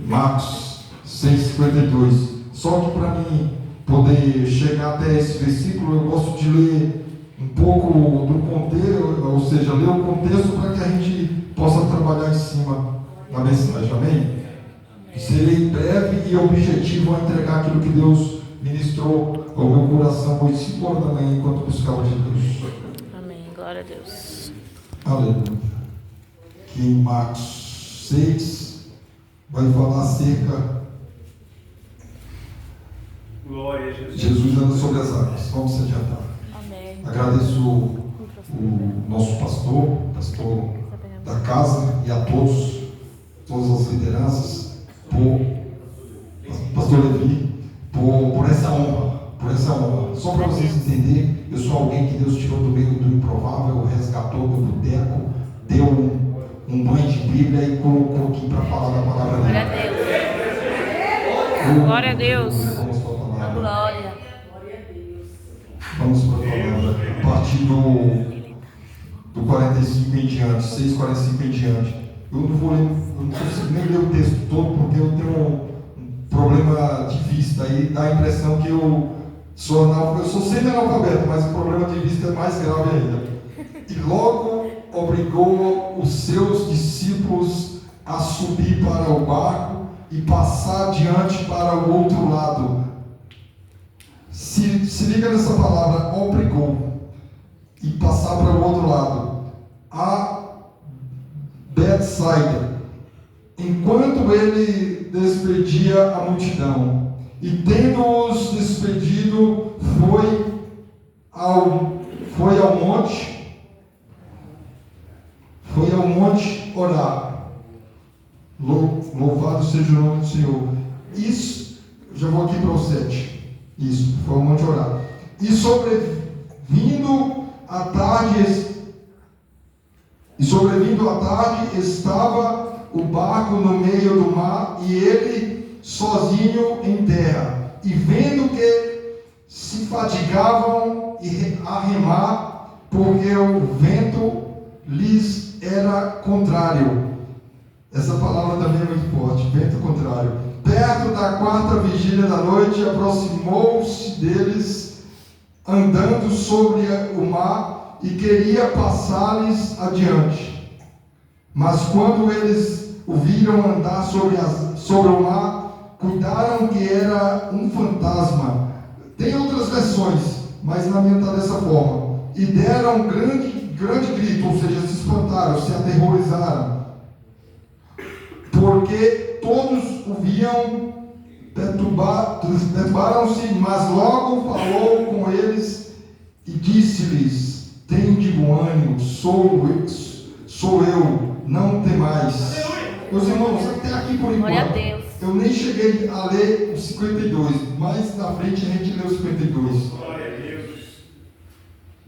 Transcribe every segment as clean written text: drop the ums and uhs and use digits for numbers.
Marcos 6,52. Só que para mim poder chegar até esse versículo, eu gosto de ler um pouco do contexto, ou seja, ler o contexto para que a gente possa trabalhar em cima da mensagem, amém? Serei breve e objetivo a entregar aquilo que Deus ministrou ao meu coração hoje, 5 horas da manhã, enquanto buscava de Deus. Amém, glória a Deus. Aleluia. Que em Marcos 6 vai falar acerca. Glória a Jesus. Jesus anda sobre as águas. Vamos se adiantar. Amém. Agradeço o nosso pastor da casa e a todas as lideranças, pastor Levi, por essa honra. Só para vocês entenderem, eu sou alguém que Deus tirou do meio do improvável, resgatou do boteco, deu um banho de Bíblia e colocou aqui para falar da palavra dele. Glória a Deus. Vamos para a palavra. Glória. Vamos para a palavra. A partir do 45 em diante, 6:45 em diante. Eu não consigo nem ler o texto todo, porque eu tenho um problema de vista. Aí dá a impressão que eu sou semi-analfabeto, mas o problema de vista é mais grave ainda. E logo obrigou os seus discípulos a subir para o barco e passar adiante para o outro lado. Se liga nessa palavra, obrigou, e passar para o outro lado, a Betsaida, enquanto ele despedia a multidão, e tendo-os despedido, foi ao monte orar. Louvado seja o nome do Senhor. Isso, já vou aqui para o 7. Isso, foi ao monte orar. E sobrevindo à tarde, estava o barco no meio do mar e ele sozinho em terra. E vendo que se fatigavam a remar, porque o vento lhes era contrário. Essa palavra também é muito forte, vento contrário. Perto da 4ª vigília da noite, aproximou-se deles, andando sobre o mar, e queria passar-lhes adiante. Mas quando eles o viram andar sobre o mar, cuidaram que era um fantasma. Tem outras versões, mas na minha está dessa forma. E deram um grande grito, ou seja, se espantaram, se aterrorizaram. Porque todos o viam, perturbaram-se, mas logo falou com eles e disse-lhes: tende bom ânimo, sou eu, não temais. Meus irmãos, até aqui por enquanto, eu nem cheguei a ler o 52, mas na frente a gente lê o 52. Glória a Deus.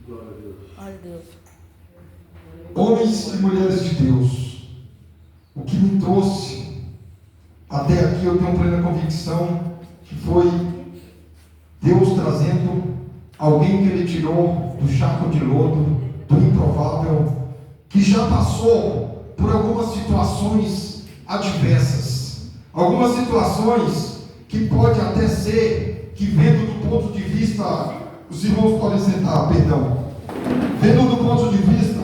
Glória a Deus. Glória a Deus. Homens e mulheres de Deus, o que me trouxe até aqui, eu tenho plena convicção que foi Deus trazendo alguém que Ele tirou do charco de lodo, do improvável, que já passou por algumas situações adversas, algumas situações que pode até ser que, vendo do ponto de vista, os irmãos podem sentar, perdão, vendo do ponto de vista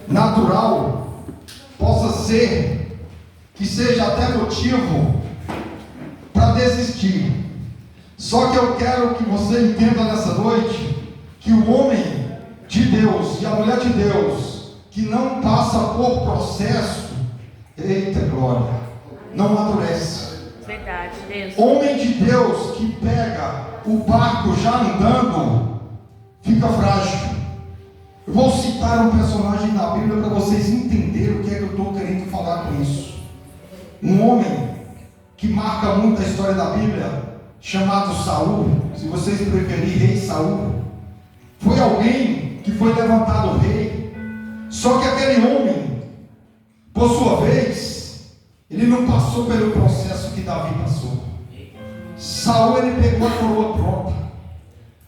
natural, possa ser que seja até motivo para desistir. Só que eu quero que você entenda nessa noite que o homem de Deus e a mulher de Deus que não passa por processo, eita glória, não amadurece. Verdade, Deus. Homem de Deus que pega o barco já andando, fica frágil. Eu vou citar um personagem da Bíblia para vocês entenderem o que é que eu estou querendo falar com isso. Um homem que marca muito a história da Bíblia, chamado Saul, se vocês preferirem, rei Saul. Foi alguém que foi levantado rei. Só que aquele homem, por sua vez, ele não passou pelo processo que Davi passou. Saul, ele pegou a coroa própria.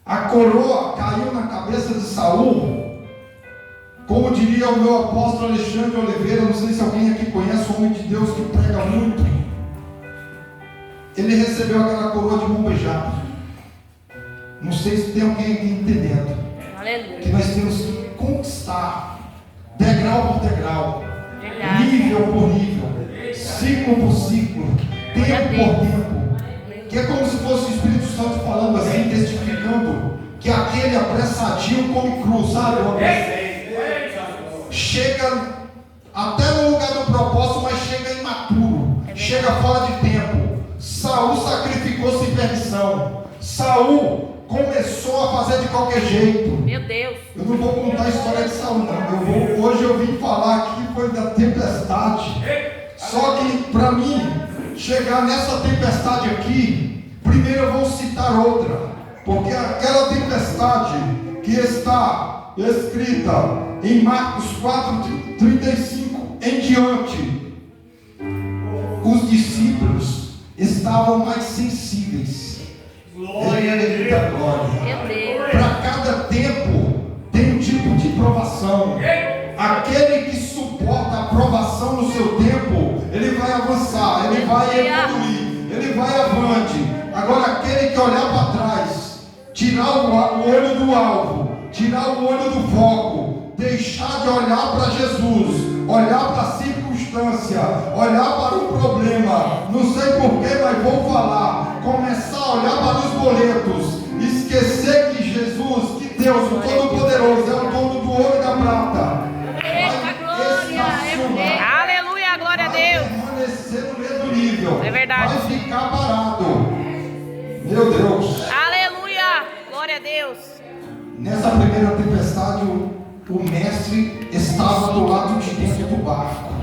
A coroa caiu na cabeça de Saul. Como diria o meu apóstolo Alexandre Oliveira, não sei se alguém aqui conhece, um homem de Deus que prega muito. ele recebeu aquela coroa de mão beijada. Não sei se tem alguém aqui entendendo. Aleluia. Que nós temos que conquistar, degrau por degrau, Verdade. nível por nível, ciclo por ciclo, tempo por tempo. Que é como se fosse o Espírito Santo falando assim, testificando que aquele apressadinho come cru, sabe? Chega até no lugar do propósito, mas chega imaturo, chega fora de tempo. Saul sacrificou sem permissão. Saul começou a fazer de qualquer jeito. Meu Deus. Eu não vou contar a história de Saul, não. Hoje eu vim falar aqui foi da tempestade. Só que para mim chegar nessa tempestade aqui, primeiro eu vou citar outra, porque aquela tempestade que está escrita em Marcos 4:35 em diante, os discípulos estavam mais sensíveis. Eita glória! Meu Deus. Para cada tempo tem um tipo de provação. Aquele que suporta a provação no seu tempo, ele vai avançar, ele vai evoluir, ele vai avante. Agora aquele que olhar para trás, tirar o olho do alvo, tirar o olho do foco, deixar de olhar para Jesus, olhar para a circunstância, olhar para o problema, não sei porquê, mas vou falar, começar a olhar para os boletos, esquecer que Jesus, que Deus, o Todo-Poderoso, é o dono do ouro e da prata. Aleluia, glória a Deus. Vai permanecer no mesmo nível. É verdade. Vai ficar parado. Meu Deus. Aleluia, glória a Deus. Nessa primeira tempestade, o mestre estava do lado de dentro do barco.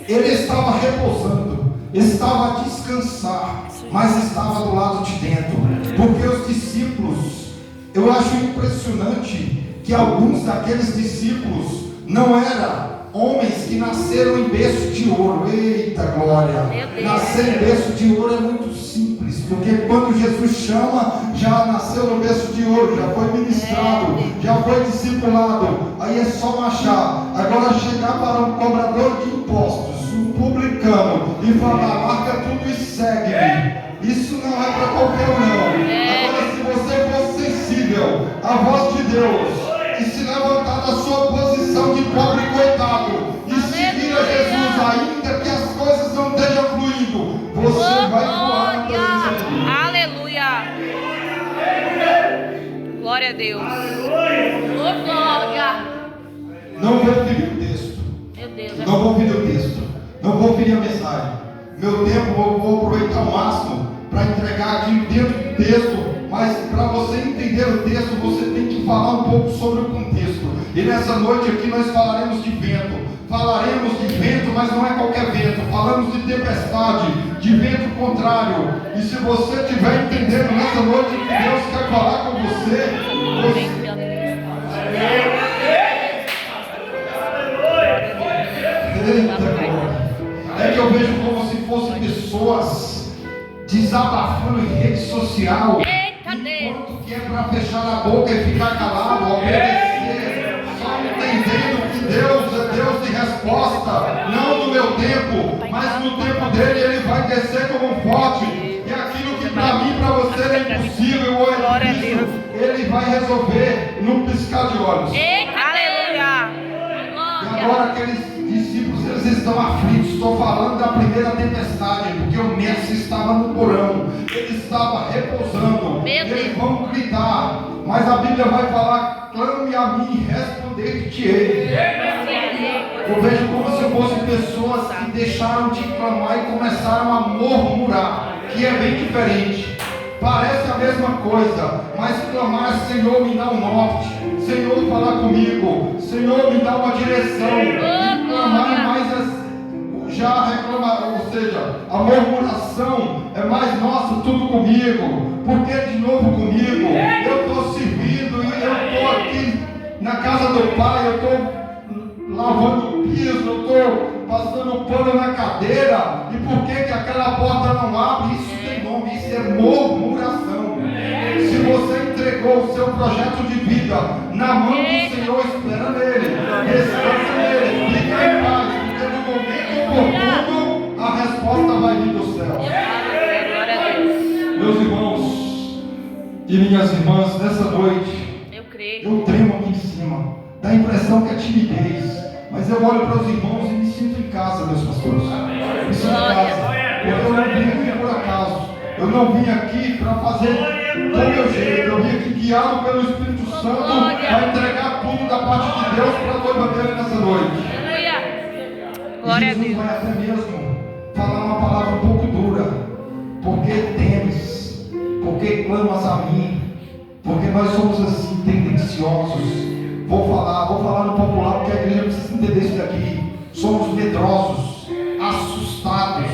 Ele estava repousando, estava a descansar, mas estava do lado de dentro. Porque os discípulos, eu acho impressionante que alguns daqueles discípulos não eram homens que nasceram em berço de ouro. Eita glória! Nascer em berço de ouro é muito simples, porque quando Jesus chama, já nasceu no berço de ouro, já foi ministrado, já foi discipulado. Aí é só marchar. Agora chegar para um cobrador de impostos, um publicano, e falar: marca tudo e segue-me. Isso não é para qualquer um, não. Agora, se você for sensível à voz de Deus e se levantar da sua posição de pobre coitado e seguir a Jesus, ainda que as coisas não estejam fluindo, você vai voar na presença de Deus. Aleluia. Glória a Deus. Glória. Não vou ferir o texto. Meu Deus. Não vou ferir o texto. Não vou ferir a mensagem. Meu tempo eu vou aproveitar ao máximo para entregar aqui dentro do texto. Mas para você entender o texto, você tem que falar um pouco sobre o contexto. E nessa noite aqui nós falaremos de vento. Falaremos de vento, mas não é qualquer vento. Falamos de tempestade, de vento contrário. E se você estiver entendendo nessa noite que Deus quer falar com você, é que eu vejo como se fossem pessoas desabafando em rede social. Enquanto que é para fechar a boca e ficar calado, obedecer, só entendendo que Deus é Deus de resposta, não no meu tempo, mas no tempo dele ele vai descer como um forte, e aquilo que para mim e para você é impossível ou é difícil, ele vai resolver no piscar de olhos. Aleluia. E agora aqueles discípulos, eles estão aflitos. Estou falando da primeira tempestade, porque o mestre estava no porão, ele estava repousando. Eles vão gritar, mas a Bíblia vai falar: clame a mim e responder-te-ei. Eu vejo como se fossem pessoas que deixaram de clamar e começaram a murmurar, que é bem diferente. Parece a mesma coisa, mas clamar: Senhor, me dá um norte, Senhor, fala comigo, Senhor, me dá uma direção. E clamar mais já reclamar, ou seja, a murmuração é mais: nossa, tudo comigo, porque de novo comigo, eu estou servindo e eu estou aqui na casa do Pai, eu estou lavando o piso, eu estou passando pano na cadeira, e por que aquela porta não abre? Isso tem nome, isso é murmuração. Se você entregou o seu projeto de vida na mão do Senhor, espera nele, descansa nele, fica em paz, porque no momento oportuno a resposta vai vir do céu. Meus irmãos e minhas irmãs, nessa noite, Eu creio. eu tremo aqui em cima. Dá a impressão que é timidez. Mas eu olho para os irmãos e me sinto em casa, meus pastores. Me sinto em casa. Porque eu não vim aqui por acaso. Eu não vim aqui para fazer do meu jeito. Eu vim aqui guiado pelo Espírito Santo para entregar tudo da parte de Deus para a noiva dele nessa noite. Aleluia. E Glória a Jesus Deus. vai até mesmo falar uma palavra um pouco dura. Porque temes, porque clamas a mim, porque nós somos assim tendenciosos. Vou falar no popular, porque a igreja precisa entender isso daqui. Somos medrosos, assustados,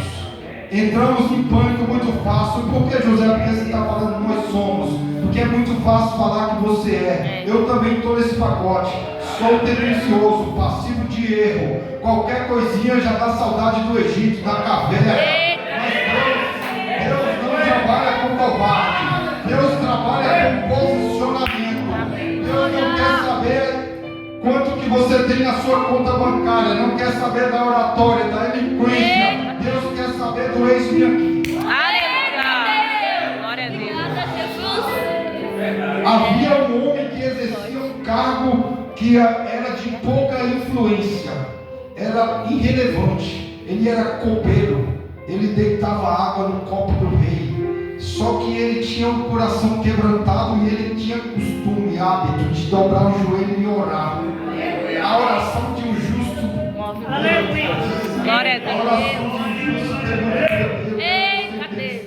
entramos em pânico muito fácil. Por que, José? Porque você está falando nós somos, porque é muito fácil falar que você é. Eu também estou nesse pacote. Sou tendencioso, passivo de erro. Qualquer coisinha já dá saudade do Egito, da caverna. Mas Deus não trabalha com covarde. Deus trabalha com posicionamento. Deus não quer saber quanto que você tem na sua conta bancária. Não quer saber da oratória, da eloquência. Deus quer saber do eis-me aqui. Aleluia. Glória a Deus. Havia um homem que exercia um cargo que era de pouca influência, era irrelevante. Ele era copeiro, ele deitava água no copo do rei. Só que ele tinha um coração quebrantado e ele tinha costume, hábito de dobrar o joelho e orar. A oração de um justo. Glória a A oração Deus. de um justo tem Eita Deus.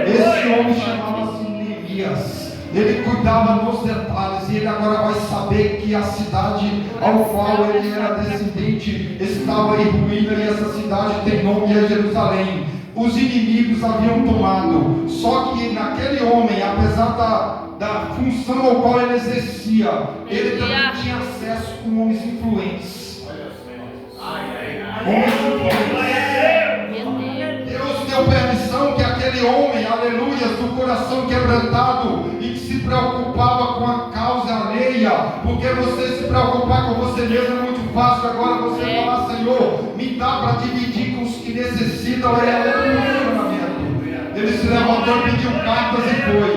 Esse homem chamava-se Neemias. Ele cuidava nos detalhes e ele agora vai saber que a cidade ao qual ele era descendente estava em ruína e essa cidade tem nome, é Jerusalém. Os inimigos haviam tomado, só que naquele homem, apesar da função ao qual ele exercia, ele também tinha acesso com homens influentes. Homens influentes. Deus deu permissão que aquele homem, aleluia, do coração quebrantado e que se preocupava com a causa alheia, porque você se preocupar com você mesmo é muito fácil. Agora você falar: Senhor, me dá para dividir com os que necessitam, é outro funcionamento. Ele se levantou e pediu cartas e foi.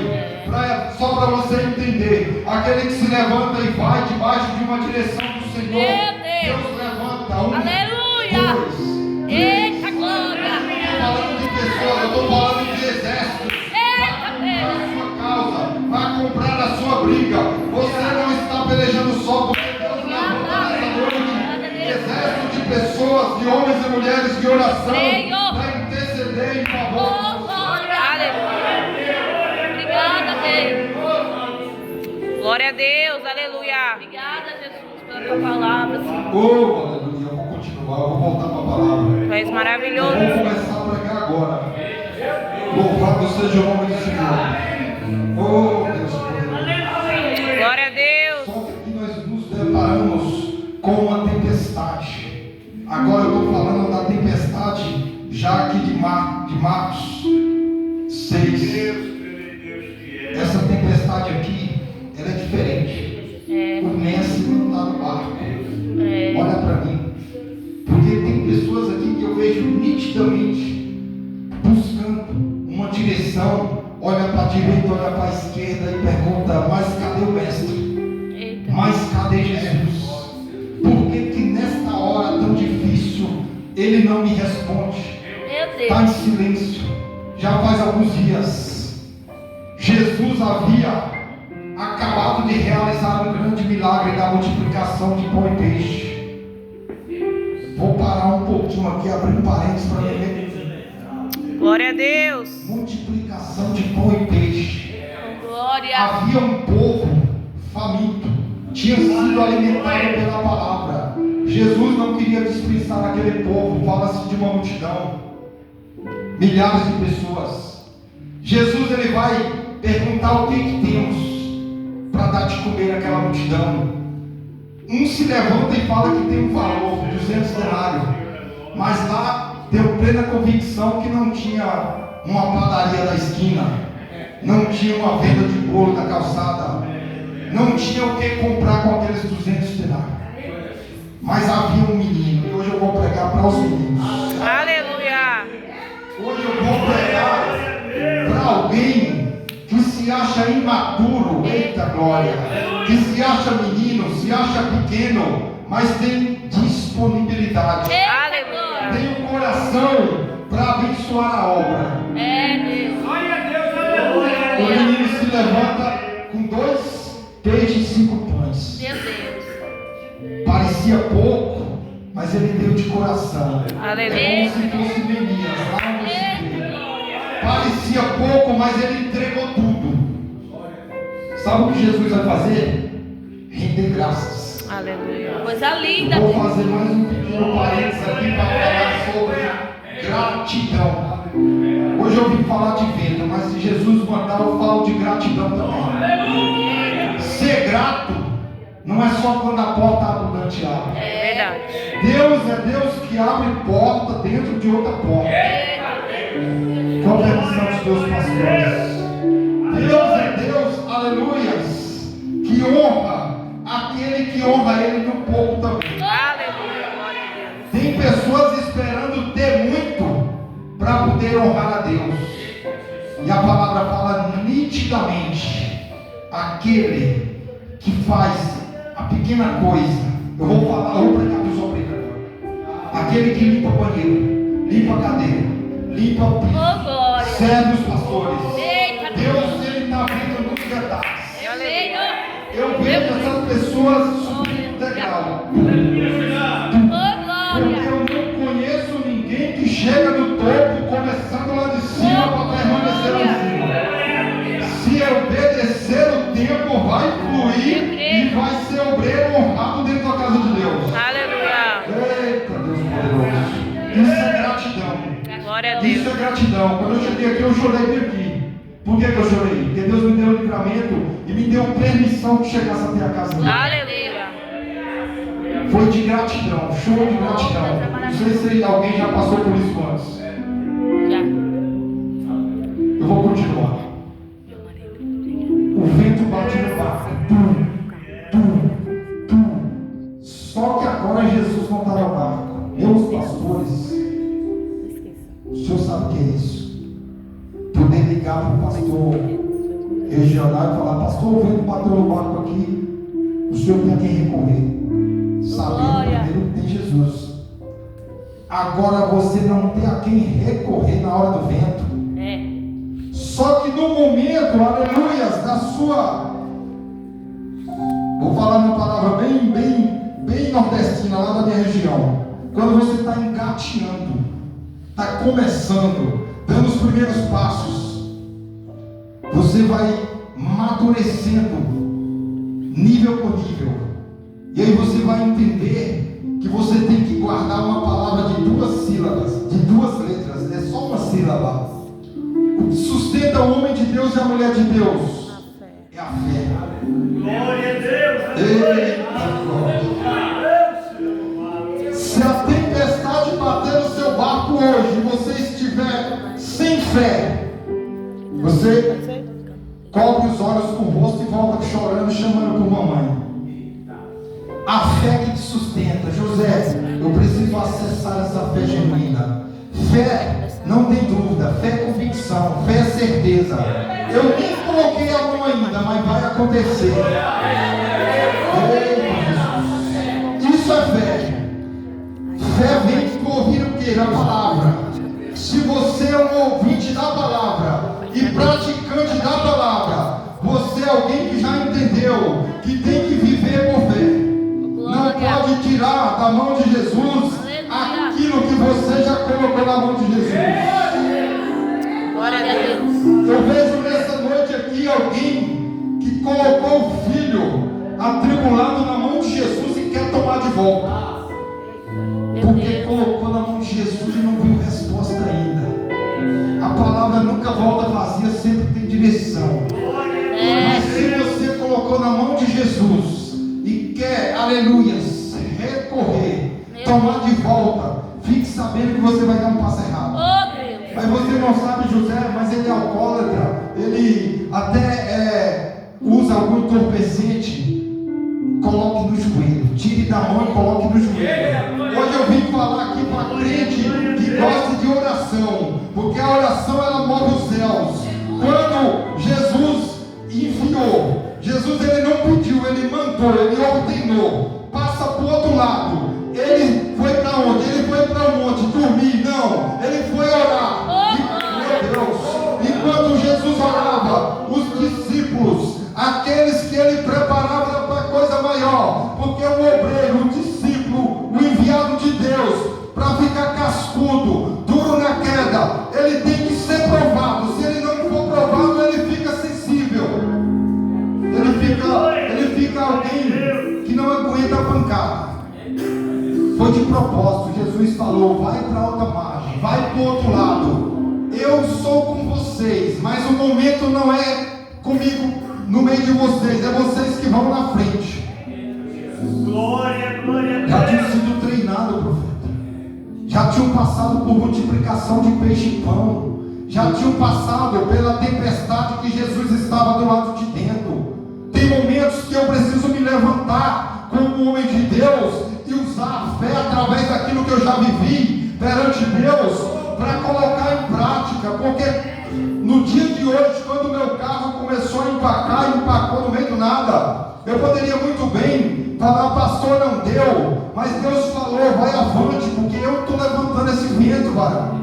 Só para você entender, aquele que se levanta e vai debaixo de uma direção do Senhor, Deus levanta um, Aleluia. dois, Eita glória. falando de pessoas, eu estou falando de exércitos. Vai comprar a sua briga. Você não está pelejando só, porque Deus levanta nessa noite exército de pessoas, de homens e mulheres de oração para interceder em favor. Obrigada, Deus. Glória a Deus, aleluia. Obrigada, Jesus, pela tua palavra. Oh, aleluia. Eu vou continuar, eu vou voltar para a palavra. Tu és maravilhoso. Vamos começar a pregar agora. Louvado seja o nome do Senhor. Oh, Deus. Glória a Deus. Só que aqui nós nos deparamos com uma tempestade. Agora eu estou falando da tempestade já aqui de Marcos 6. Essa tempestade aqui, ela é diferente. O mestre não está no barco. Olha para mim. Porque tem pessoas aqui que eu vejo nitidamente buscando uma direção. Olha para a direita, olha para a esquerda e pergunta: mas cadê o mestre? Mas cadê Jesus? Por que nesta hora tão difícil ele não me responde? Está em silêncio. Já faz alguns dias. Jesus havia acabado de realizar um grande milagre da multiplicação de pão e peixe. Vou parar um pouquinho aqui, abrir um parênteses para ver. Glória a Deus. Multiplicação de pão e peixe. Glória. Havia um povo faminto, tinha sido alimentado pela palavra. Jesus não queria dispensar aquele povo. Fala-se de uma multidão, milhares de pessoas. Jesus ele vai perguntar o que temos para dar de comer àquela multidão. Um se levanta e fala que tem um valor, 200 denários. Mas lá deu plena convicção que não tinha uma padaria da esquina, não tinha uma venda de bolo da calçada, não tinha o que comprar com aqueles 200 denários. Mas havia um menino, e hoje eu vou pregar para os meninos. Aleluia. Hoje eu vou pregar para alguém alguém que se acha imaturo, eita glória, que se acha menino, se acha pequeno, mas tem disponibilidade, Aleluia. tem o coração para abençoar a obra. O menino se levanta com 2 peixes e 5 pães. Meu Deus. Parecia pouco, mas ele deu de coração. Aleluia. É como se fosse Neemias, lá no cemitério. Parecia pouco, mas ele entregou tudo. Sabe o que Jesus vai fazer? Render graças. Aleluia. Coisa linda. Eu vou fazer mais um pequeno parênteses aqui para falar sobre gratidão. Hoje eu vim falar de venda, mas se Jesus mandar, eu falo de gratidão também. Ser grato não é só quando a porta abundante abre. É verdade. Deus é Deus que abre porta dentro de outra porta. Qual é a missão dos teus pastores? Deus é Deus, aleluias, que honra aquele que honra ele no pouco também. Aleluia. Glória a Deus. Tem pessoas esperando ter muito para poder honrar a Deus. E a palavra fala nitidamente: aquele que faz a pequena coisa. Eu vou pregar para os obreiros agora. Aquele que limpa o banheiro, limpa a cadeira, limpa o piso, serve os pastores. Deus, ele está vindo nos detalhes. Eu vejo essas pessoas subindo o degrau. Porque eu não conheço ninguém que chega no topo, começando lá de cima para permanecer lá em cima. Se obedecer, o tempo vai fluir e vai ser obreiro honrado dentro da casa de Deus. Aleluia. Eita, Deus poderoso. Isso é gratidão. Glória a Deus. Isso é gratidão. Quando eu cheguei aqui, eu chorei bem aqui. Por que eu chorei? Porque Deus me deu o livramento e me deu permissão de chegar até a casa dele. Aleluia. Foi de gratidão, show de gratidão. Não sei se alguém já passou por isso antes. Já. Eu vou continuar. O vento bate no barco. Tum, tum, tum. Só que agora Jesus não está no barco. Meus pastores, o senhor sabe o que é isso? Poder ligar para o pastor regional e falar: pastor, o vento bateu no barco aqui. O senhor tem a quem recorrer. Sabendo primeiro que tem Jesus. Agora você não tem a quem recorrer na hora do vento. Só que no momento, aleluias, da sua, vou falar uma palavra bem nordestina lá da minha região. Quando você está engateando, está começando, dando os primeiros passos, você vai amadurecendo nível por nível. E aí você vai entender que você tem que guardar uma palavra de 2 sílabas, de 2 letras, é só uma sílaba. O que sustenta o homem de Deus e a mulher de Deus é a fé. Glória a Deus. Eita glória. Se a tempestade bater no seu barco hoje e você estiver sem fé, você cobre os olhos com o rosto e volta chorando, chamando por mamãe. A fé que te sustenta. José, eu preciso acessar essa fé genuína. Fé, não tem dúvida. Fé é convicção. Fé é certeza. Eu nem coloquei a mão ainda, mas vai acontecer. Isso é fé. Fé vem por ouvir o que? A palavra. Se você é um ouvinte da palavra e praticante da palavra, você é alguém que já entendeu que tem que viver por fé. Não pode tirar da mão de Jesus aquilo que você já colocou na mão de Jesus. Glória a Deus. Eu vejo nessa noite aqui alguém que colocou o filho atribulado na mão de Jesus e quer tomar de volta. Porque colocou na mão de Jesus e não viu resposta ainda. A palavra nunca volta vazia, sempre tem direção. Mas se você colocou na mão de Jesus e quer, aleluia, recorrer, tomar de volta, fique sabendo que você vai dar um passo errado. Mas você não sabe, José, mas ele é alcoólatra, ele até usa algum entorpecente. Coloque no joelho, tire da mão e coloque no joelho. Hoje eu vim falar aqui para crente que gosta de oração, porque a oração ela move os céus. Quando Jesus ele não pediu, ele mandou, ele ordenou. Passa para o outro lado. Ele foi para onde? Ele foi para o monte dormir? Não, ele foi orar. Meu Deus, enquanto Jesus orava, os discípulos, aqueles que ele preparava para coisa maior, porque o obreiro, o discípulo, o enviado de Deus, para ficar cascudo, duro na queda, ele tem que ser provado. Se ele não for provado, ele fica sensível. Ele fica alguém que não aguenta a pancada. Foi de propósito. Jesus falou: vai para outra margem, vai para o outro lado. Eu sou com vocês, mas o momento não é comigo no meio de vocês, é vocês que vão na frente. Glória, glória a Deus. Já tinham sido treinados, profeta. Já tinham passado por multiplicação de peixe e pão. Já tinham passado pela tempestade que Jesus estava do lado de dentro. Tem momentos que eu preciso me levantar como homem de Deus e usar a fé através daquilo que eu já vivi perante Deus para colocar em prática. Porque no dia de hoje, quando o meu carro começou a empacar e empacou no meio do nada, eu poderia muito bem falar: pastor, não deu, mas Deus falou: vai avante, porque eu estou levantando esse vento, varão.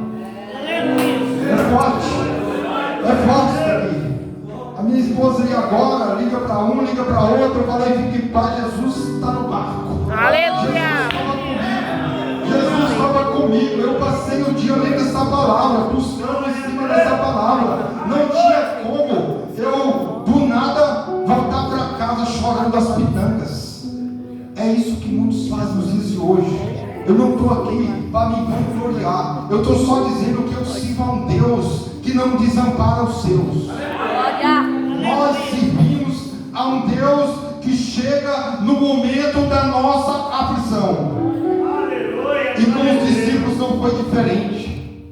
É forte isso aqui. A minha esposa ia agora, liga para um, liga para outro. Eu falei: fique em paz, Jesus está no barco. Aleluia. Jesus estava comigo. Eu passei o dia lendo essa palavra, buscando em cima dessa palavra. Não tinha como eu do nada voltar para casa chorando as pitancas. É isso que muitos fazem nos dias de hoje. Eu não estou aqui para me vangloriar. Eu estou só dizendo que eu sirvo a um Deus que não desampara os seus. Nós servimos a um Deus que chega no momento da nossa aflição. E com os discípulos não foi diferente.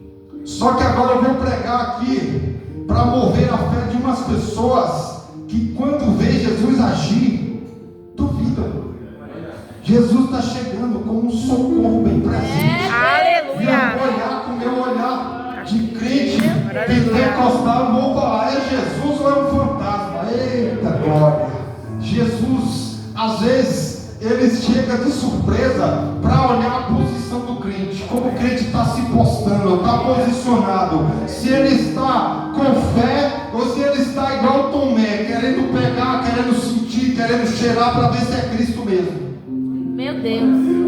Só que agora eu vou pregar aqui para mover a fé de umas pessoas que, quando vê Jesus agir, duvidam. Jesus está chegando com um socorro bem presente. Aleluia. E eu vou olhar com o meu olhar de crente pentecostal, eu vou falar: é Jesus ou é um fantasma? Eita glória! Jesus, às vezes, ele chega de surpresa para olhar a posição do crente, como o crente está se postando, está posicionado, se ele está com fé ou se ele está igual Tomé, querendo pegar, querendo sentir, querendo cheirar para ver se é Cristo mesmo. Meu Deus.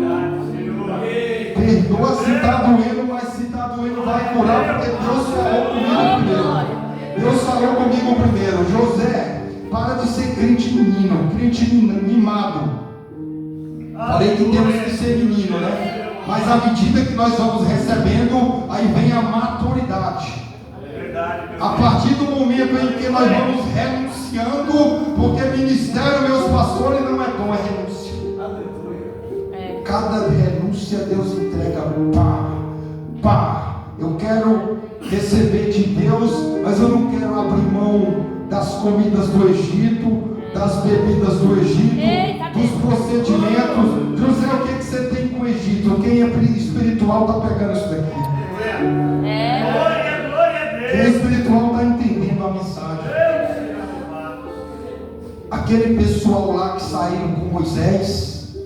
Perdoa se está doendo, mas se está doendo vai curar, porque Deus falou comigo primeiro. Deus falou comigo primeiro: José, para de ser crente menino, crente mimado. Falei que temos que ser menino, né? Mas à medida que nós vamos recebendo, aí vem a maturidade. A partir do momento em que nós vamos renunciando, porque ministério, meus pastores, não é bom, é renúncia. Cada renúncia Deus entrega. Eu quero receber de Deus, mas eu não quero abrir mão das comidas do Egito, das bebidas do Egito, dos procedimentos. José, o que você tem com o Egito? Quem é espiritual está pegando isso daqui. Quem é espiritual está entendendo a mensagem. Aquele pessoal lá que saíram com Moisés,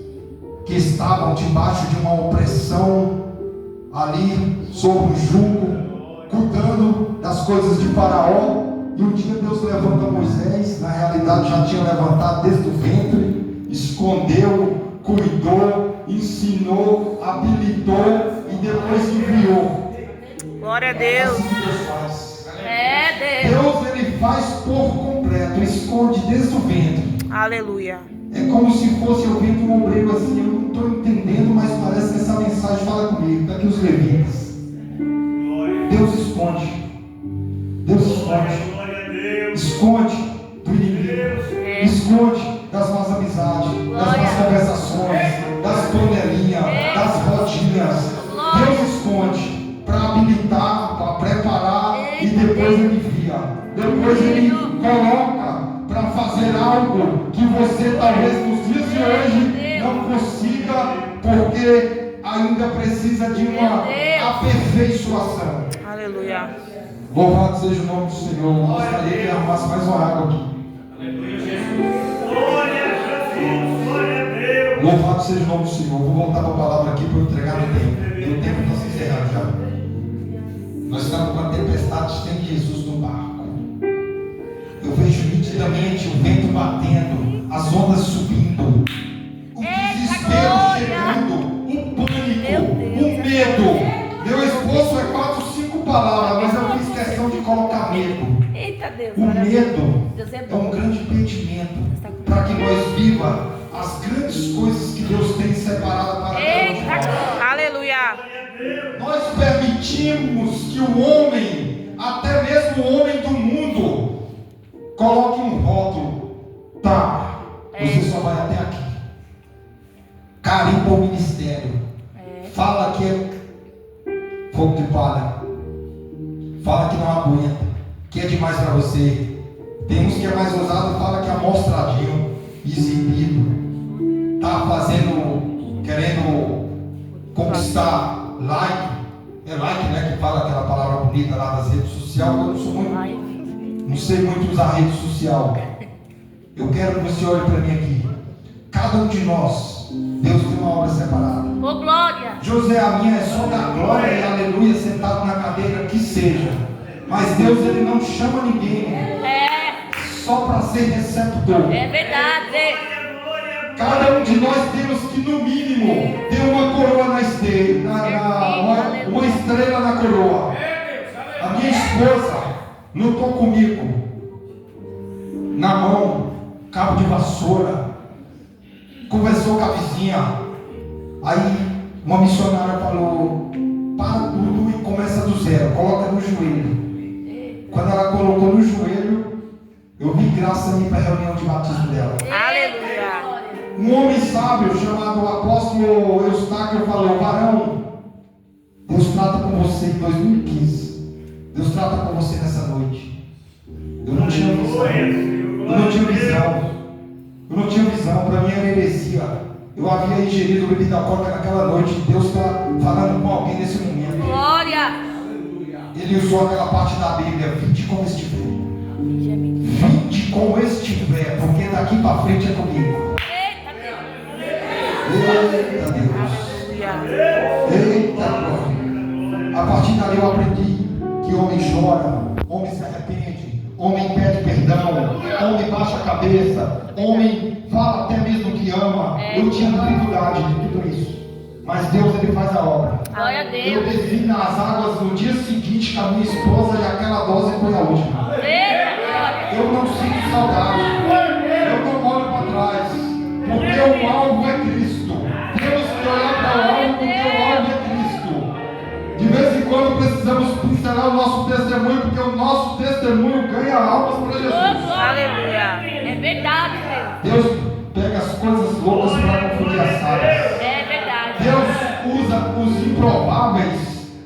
que estavam debaixo de uma opressão ali, sob um jugo, cuidando das coisas de Faraó. E um dia Deus levanta Moisés, na realidade já tinha levantado desde o ventre, escondeu, cuidou, ensinou, habilitou e depois enviou. Glória a Deus. Assim Deus faz. É Deus. Deus ele faz por completo, esconde desde o ventre. Aleluia. É como se fosse eu vendo um obreiro assim, eu não estou entendendo, mas parece que essa mensagem fala comigo. Está aqui os levitas. Deus esconde. Deus esconde. Esconde do inimigo. Esconde das más amizades, das más conversações, das panelinhas, das rodinhas. Deus esconde para habilitar, para preparar e depois ele envia. Depois ele coloca para fazer algo que você talvez nos dias de hoje não consiga, porque ainda precisa de uma aperfeiçoação. Aleluia. Louvado seja o nome do Senhor. Gostaria que arrumasse mais uma água aqui. Aleluia, Jesus. Glória a Jesus, glória a Deus. Louvado seja o nome do Senhor. Vou voltar para a palavra aqui para eu entregar no tempo. E o tempo está se encerrando já. Nós estamos com a tempestade sem Jesus no barco. Eu vejo nitidamente o vento batendo, as ondas subindo, o desespero chegando, o pânico, o medo. Meu esforço é 4, 5 palavras, mas eu fiz questão de colocar medo. Eita Deus. O medo Deus é é bom. um grande impedimento para que nós viva as grandes coisas que Deus tem separado para cada um de nós. Aleluia. Nós permitimos que o homem, até mesmo o homem do mundo, coloque um rótulo. Tá, você só vai até aqui. Carimba o ministério. Fala que é fogo de palha. Fala que não aguenta, que é demais para você. Tem uns que é mais ousado, fala que é amostradinho, exibido. Tá fazendo, querendo conquistar like. É like, né? Que fala aquela palavra bonita lá das redes sociais. Eu não sei muito usar rede social. Eu quero que você olhe para mim aqui. Cada um de nós, Deus tem uma obra separada. Ô glória. José, a minha é só dar glória e aleluia sentado na cadeira, que seja. Mas Deus, Ele não chama ninguém só para ser receptor. É verdade. Cada um de nós temos que, no mínimo, ter uma coroa na esteira, uma estrela na coroa. A minha esposa lutou comigo, na mão, cabo de vassoura, conversou com a vizinha. Aí uma missionária falou: para tudo e começa do zero, coloca no joelho. Quando ela colocou no joelho, eu vi graça ali para a reunião de batismo dela. Aleluia. Um homem sábio chamado apóstolo Eustáquio falou: varão, Deus trata com você em 2015. Deus trata com você nessa noite. Eu não tinha visão. Eu não tinha visão. Eu não tinha visão. Para mim era heresia. Eu havia ingerido bebida alcoólica naquela noite. Deus está falando com alguém nesse momento. Glória. Ele usou aquela parte da Bíblia: vinde como estiver. Vinde como estiver, porque daqui para frente é comigo. Eita Deus. Eita glória. A partir dali eu aprendi que homem chora, homem se arrepende, homem pede perdão, homem baixa a cabeça, homem fala até mesmo que ama. Eu tinha dificuldade de tudo isso, mas Deus, Ele faz a obra. Glória a Eu Deus. desci nas águas no dia seguinte com a minha esposa e aquela dose foi a última. Eu não sinto saudade, eu não olho para trás, porque o alvo é Cristo. Temos que olhar para o alvo, porque o alvo é Cristo. De vez em quando precisamos pincelar o nosso testemunho, porque o nosso testemunho ganha almas para Jesus. Aleluia. É verdade, Deus. Deus pega as coisas loucas para confundir as sábias. É verdade. Deus usa os improváveis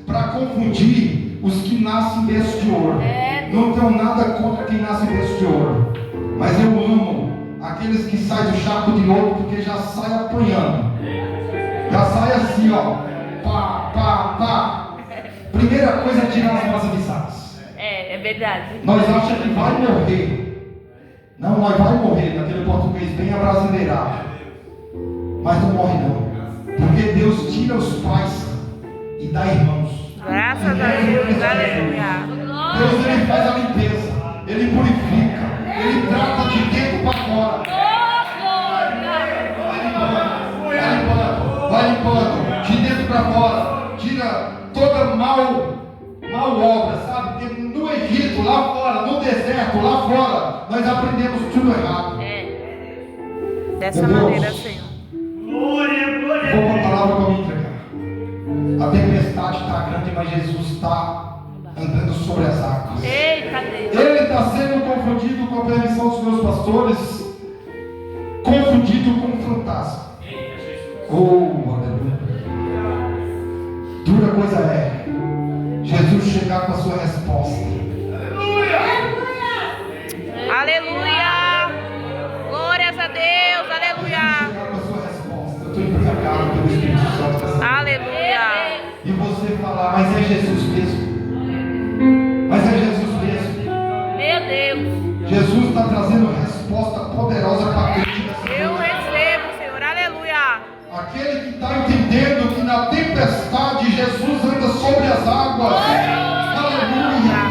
para confundir os que nascem berço de ouro. Não tenho nada contra quem nasce berço de ouro, mas eu amo aqueles que saem do charco de ouro, porque já sai apanhando. Já sai assim, ó. Pá, pá, pá. Primeira coisa é tirar as mãos avisadas. É verdade. Nós achamos que vai morrer. Não, nós vai morrer, naquele português bem abrasileirado. Mas não morre não. Porque Deus tira os pais e dá irmãos. Graças a Deus. Aleluia. Deus, Ele faz a limpeza. Ele purifica. Ele trata de dentro para fora. Vai limpando, de dentro para fora, tira toda mal obra, sabe? Porque no Egito, lá fora, no deserto, lá fora, nós aprendemos tudo errado. Dessa maneira, Senhor. Glória, glória. Vou com a palavra para me entregar. A tempestade está grande, mas Jesus está andando sobre as águas. Eita Deus. Ele está sendo confundido, com a permissão dos meus pastores, confundido com fantasma. Oh, aleluia. Dura coisa é Jesus chegar com a sua resposta. Aleluia. Glórias a Deus. Aleluia. Chegar com a sua resposta. Eu estou embriagado pelo Espírito Santo dessa noite. Aleluia. E você falar: mas é Jesus mesmo. Mas é Jesus mesmo. Meu Deus. Jesus está trazendo resposta resposta poderosa para a crente nessa Eu noite. recebo, Senhor. Aleluia. Aquele que está entendendo que na tempestade Jesus anda sobre as águas. Aleluia.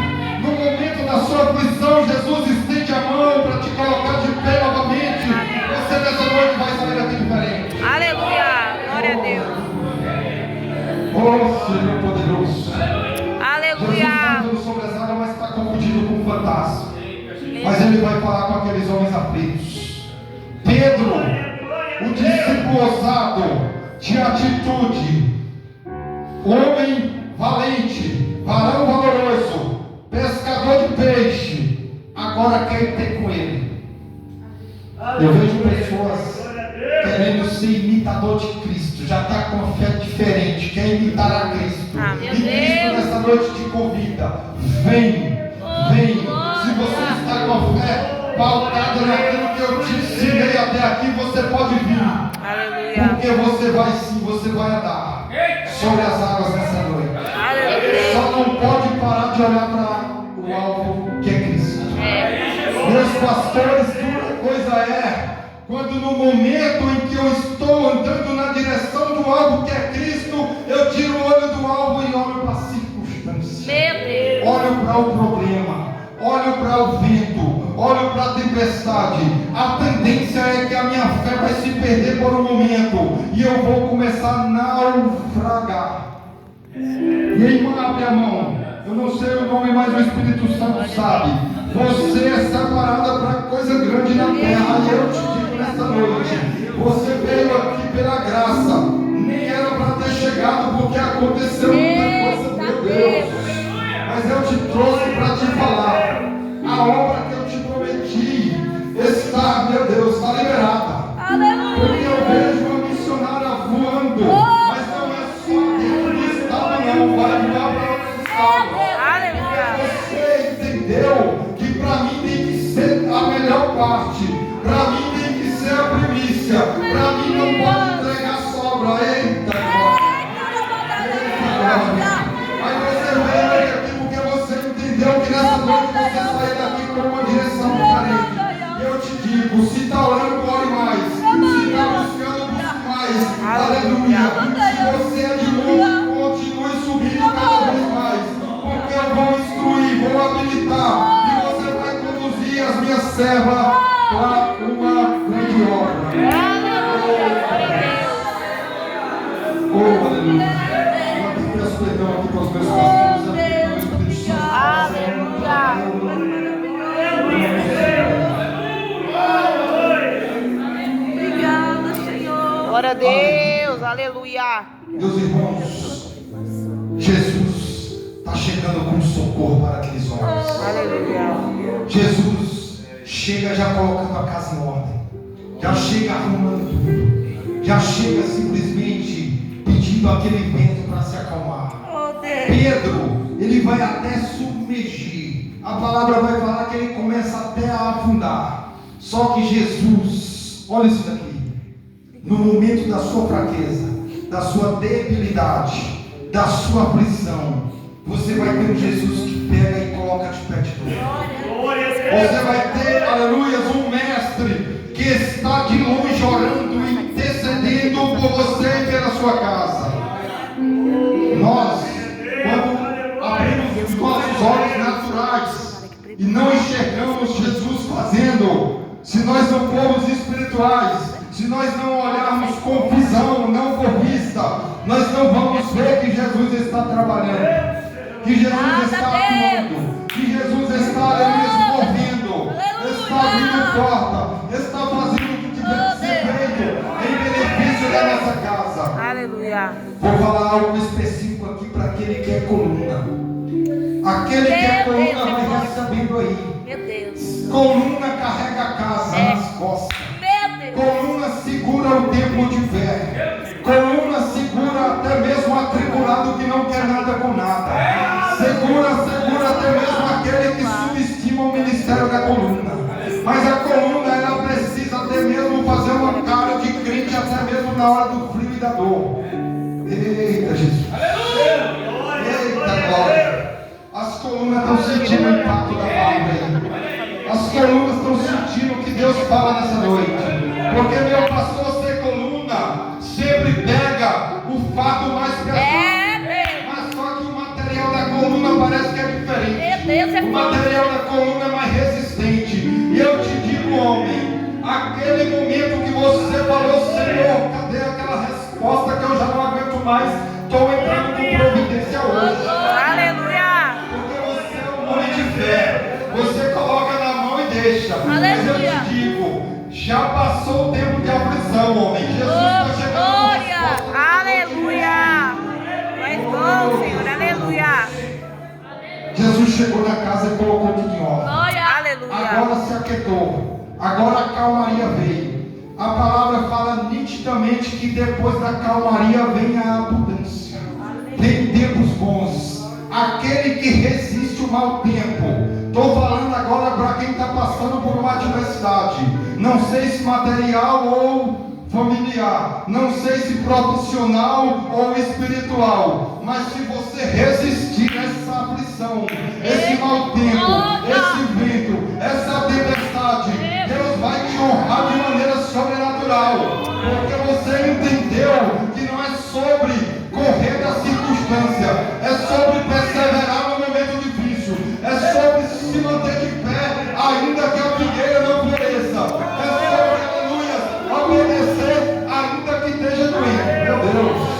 No momento da sua aflição, Jesus estende a mão para te colocar de pé novamente. Você nessa noite vai sair daqui diferente. Aleluia. Glória a Deus. Oh, Senhor poderoso. Jesus Aleluia. está andando sobre as águas, mas está confundido com um fantasma. Mas ele vai falar com aqueles homens aflitos. Pedro, o discípulo ousado, de atitude, homem valente, varão valoroso, pescador de peixe, agora quer ter com ele. Eu vejo pessoas querendo ser imitador de Cristo, já está com uma fé diferente, quer imitar a Cristo. Meu E Cristo nessa noite te convida, vem. Se você está com a fé pautada naquilo que eu te ensinei até aqui, você pode vir. Aleluia. Porque você vai sim, você vai andar sobre as águas nessa noite. Aleluia. Só não pode parar de olhar para o alvo que é Cristo. Meus pastores, dura coisa é quando no momento em que eu estou andando na direção do alvo que é Cristo, eu tiro o olho do alvo e olho para a circunstância. Meu Deus. Olho para o problema, olho para o vento, olho para a tempestade. A tendência é que a minha fé vai se perder por um momento e eu vou começar a naufragar. E aí, irmã, abre a mão. Eu não sei o nome, mas o Espírito Santo sabe. Você é separada para coisa grande na terra. E eu te digo nessa noite: você veio aqui pela graça. Nem era para ter chegado, porque aconteceu muita coisa, meu Deus. Mas eu te trouxe para te falar. A obra que eu te prometi está, meu Deus, está liberada. Porque eu vejo uma missionária voando. Mas não é só dentro do estado, não. Vai voar para outro estado. Aleluia. Você entendeu que para mim tem que ser a melhor parte. Para mim tem que ser a primícia. Para mim não pode entregar sobra. Eita, mas você veio aqui porque você entendeu que nessa noite você sai daqui com uma direção diferente. E eu te digo, se está orando, ore mais. Se está buscando, busque mais. Aleluia. Se você é de longe, continue subindo cada vez mais. Porque eu vou instruir, vou habilitar. E você vai conduzir as minhas servas para uma grande obra. Oh, aleluia. Perdão aqui para os meus pastores. Obrigada, Senhor. Glória a Deus. Aleluia. Meus irmãos, Jesus está chegando com socorro para aqueles homens. Aleluia. Jesus chega já colocando a casa em ordem. Já chega arrumando tudo. Já chega simplesmente pedindo aquele vento para se acalmar. Pedro, ele vai até submergir. A palavra vai falar que ele começa até a afundar. Só que Jesus, olha isso daqui. No momento da sua fraqueza, da sua debilidade, da sua aflição, você vai ter um Jesus que pega e coloca de pé de novo. Você vai ter, aleluia, um mestre que está de longe orando e intercedendo por você e pela sua casa. Nós, quando abrimos os nossos olhos naturais e não enxergamos Jesus fazendo, se nós não formos espirituais, se nós não olharmos com visão, não com vista, nós não vamos ver que Jesus está trabalhando, que Jesus está atuando, que Jesus está se movendo, está abrindo porta, está fazendo o que tiver que ser feito em benefício da nossa casa. Aleluia. Vou falar algo específico aqui para aquele que é coluna. Aquele que é coluna vai recebendo aí. Meu Deus. Coluna carrega a casa nas costas. Coluna segura o templo de fé. Coluna segura até mesmo o atribulado que não quer nada com nada. Segura até mesmo aquele que subestima o ministério da coluna. Mas a coluna, ela precisa até mesmo fazer uma cara de crente até mesmo na hora do frio e da dor. Eita, Jesus. Eita, glória. As colunas estão sentindo o impacto da palavra aí. As colunas estão sentindo o que Deus fala nessa noite. Porque meu pastor ser coluna sempre pega o fato mais pesado. Mas só que o material da coluna parece que é diferente. O material da coluna é mais resistente. E eu te digo, homem, aquele momento que você falou, Senhor, cadê aquela resposta que eu já não aguento mais? Estou entrando com providência hoje. Aleluia. Porque você é um homem de fé. Você coloca na mão e deixa. Mas eu te digo, já passou o tempo de aflição, homem. Jesus está chegando. Aleluia. Mas bom, Senhor. Aleluia. Jesus chegou na casa e colocou tudo em ordem. Aleluia. Agora se aquietou. Agora a calmaria veio. A palavra fala nitidamente que depois da calmaria vem a abundância. Vem tempos bons. Aquele que resiste o mau tempo. Estou falando agora para quem está passando por uma adversidade. Não sei se material ou familiar. Não sei se profissional ou espiritual. Mas se você resistir a essa aflição, esse mau tempo, esse vento, essa tempestade, Deus vai te honrar de maneira sobrenatural. Porque você entendeu que não é sobre correr da circunstância, é sobre perseverar no momento difícil, é sobre se manter de pé, ainda que a figueira não floresça, é sobre, aleluia, obedecer, ainda que esteja doente. Meu Deus.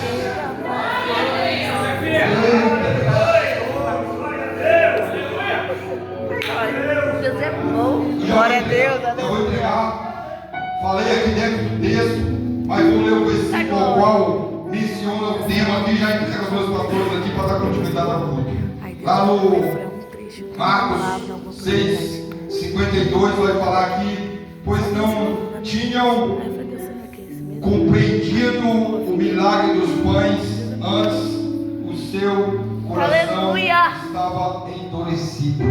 Deus é bom. Glória a Deus. Eu vou entregar, falei aqui dentro do texto, mas vou ler o versículo ao qual menciona o tema aqui, já entrego os meus pastores aqui para dar continuidade ao culto. Lá no Marcos 6, 52 vai falar aqui, pois não tinham compreendido o milagre dos pães, antes o seu coração estava endurecido.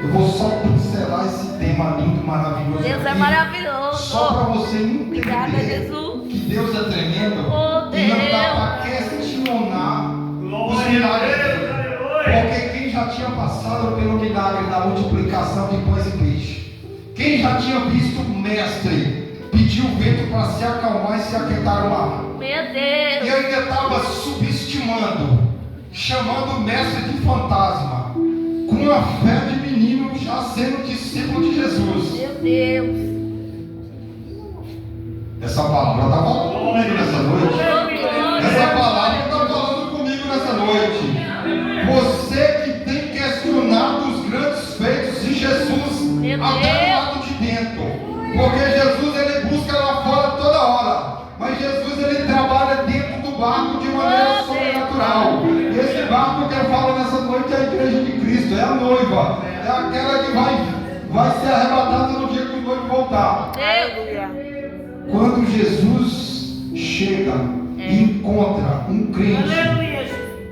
Eu vou só pincelar esse tema lindo, maravilhoso. Deus aqui, é maravilhoso. só para você Obrigada, entender Jesus. que Deus é tremendo. Oh, E não dá Deus. para questionar os milagres dele. Porque quem já tinha passado pelo milagre da multiplicação de pães e peixe, quem já tinha visto o mestre pedir o vento para se acalmar e se aquietar o mar, Meu e Deus. ainda estava subestimando, chamando o mestre de fantasma, com a fé de menino já sendo discípulo de Jesus. Meu Deus. Essa palavra está falando comigo nessa noite. Essa palavra está falando comigo nessa noite. Você que tem questionado os grandes feitos de Jesus até o lado de dentro. Porque Jesus ele busca lá fora toda hora. Mas Jesus ele trabalha dentro do barco de maneira sobrenatural. E esse barco que eu falo nessa noite é a igreja de Cristo, é a noiva. É aquela que vai ser arrebatada no dia que o noivo voltar. Aleluia. Quando Jesus chega e encontra um crente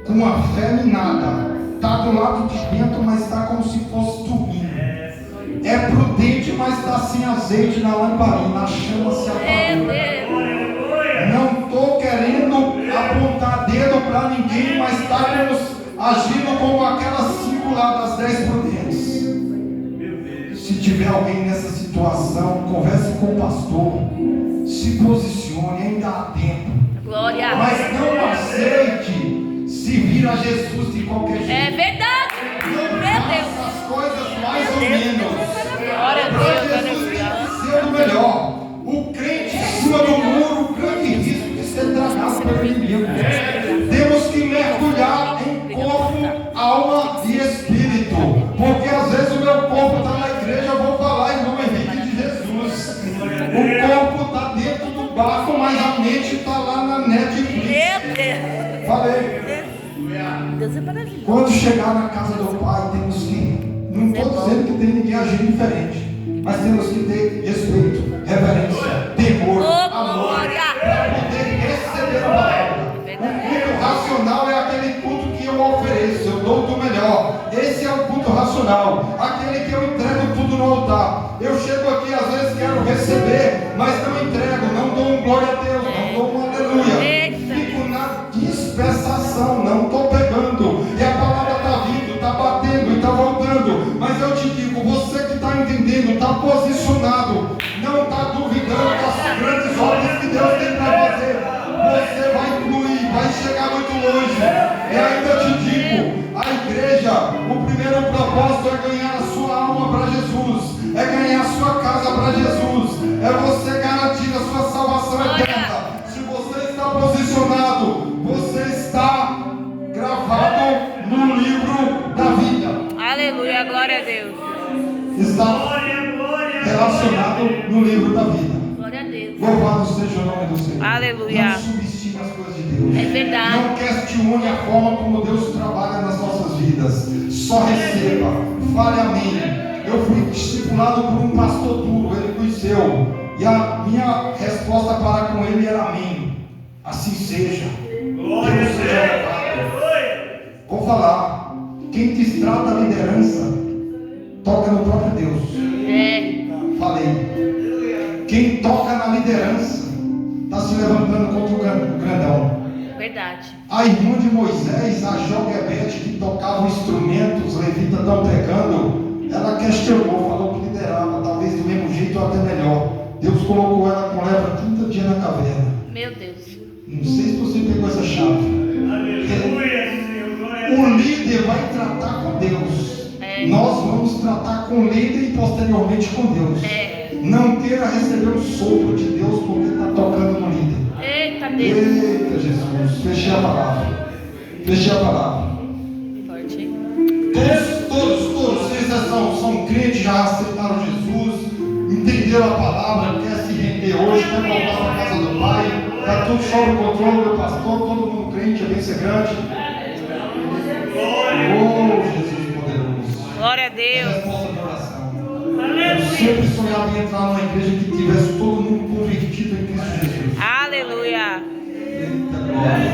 com uma fé minada, está do lado de dentro, mas está como se fosse dormindo. É prudente, mas está sem azeite na lamparina, a chama se apagou. Não estou querendo apontar dedo para ninguém, mas estamos agindo como aquelas 5 lá das 10 prudentes. Se tiver alguém nessa situação, converse com o pastor. Se posicione, ainda há tempo. Glória. Mas não aceite se vir a Jesus de qualquer jeito. É verdade. Não Meu faça Deus. as coisas mais ou menos. Glória a Deus. Para Jesus tem que ser o melhor. O crente em cima do muro, o grande risco de ser tragado pelo inimigo. Temos que mergulhar em corpo, alma e espírito. Porque às vezes o meu corpo está na igreja, eu vou falar em nome de Jesus. O corpo está dentro do barco, mas a mente está lá na Netflix. Meu Deus. Falei. Deus é maravilhoso. Quando chegar na casa do Pai, temos que, não estou dizendo que tem ninguém agindo diferente, mas temos que ter respeito, reverência, temor, amor, para poder receber a palavra. O culto racional é aquele culto que eu ofereço, eu dou do melhor. Esse é o culto racional, aquele que eu entrego tudo no altar. Eu chego aqui, às vezes quero receber, mas não entrego, não dou um glória a Deus, não dou um aleluia. Fico na dispersação, não estou pegando. E a palavra está vindo, está batendo e está voltando. Mas eu te digo, você que está entendendo primeiro propósito é ganhar a sua alma para Jesus, é ganhar a sua casa para Jesus, é você garantir a sua salvação eterna. Se você está posicionado, você está gravado no livro da vida. Aleluia, glória a Deus. Está relacionado no livro da vida. Glória a Deus. Louvado seja o nome do Senhor. Aleluia. Não subestime as coisas de Deus. É verdade. Não questione a forma como Deus trabalha nas nossas vidas. Só receba. Fale amém. Eu fui discipulado por um pastor duro, ele conheceu. E a minha resposta para com ele era amém. Assim seja. Glória Deus seja louvado. Vou falar. Quem destrata a liderança toca no próprio Deus. Falei. Quem toca na liderança está se levantando contra o grandão. Verdade. A irmã de Moisés, a Joquebede, que tocava o instrumento, os levitas estão pegando, ela questionou, falou que liderava, talvez do mesmo jeito ou até melhor. Deus colocou ela com lepra 30 dias na caverna. Meu Deus. Não sei se você pegou essa chave. Aleluia, Senhor. Glória a O Deus. líder vai tratar com Deus. Nós vamos tratar com o líder e posteriormente com Deus. Não queira receber o sopro de Deus porque está tocando no líder. Eita Deus. Eita Jesus, fechei a palavra. Fechei a palavra. Forte, hein? Todos, sem exceção, são crentes, já aceitaram Jesus, entenderam a palavra, quer se render hoje, quer voltar para a casa do Pai. Está tudo sob o controle do pastor, todo mundo crente, é bem ser grande. Oh Jesus poderoso. Glória a É Deus. resposta de oração. Eu sempre sonhava em entrar numa igreja que tivesse todo mundo convertido em Cristo Jesus. Aleluia. Eita glória.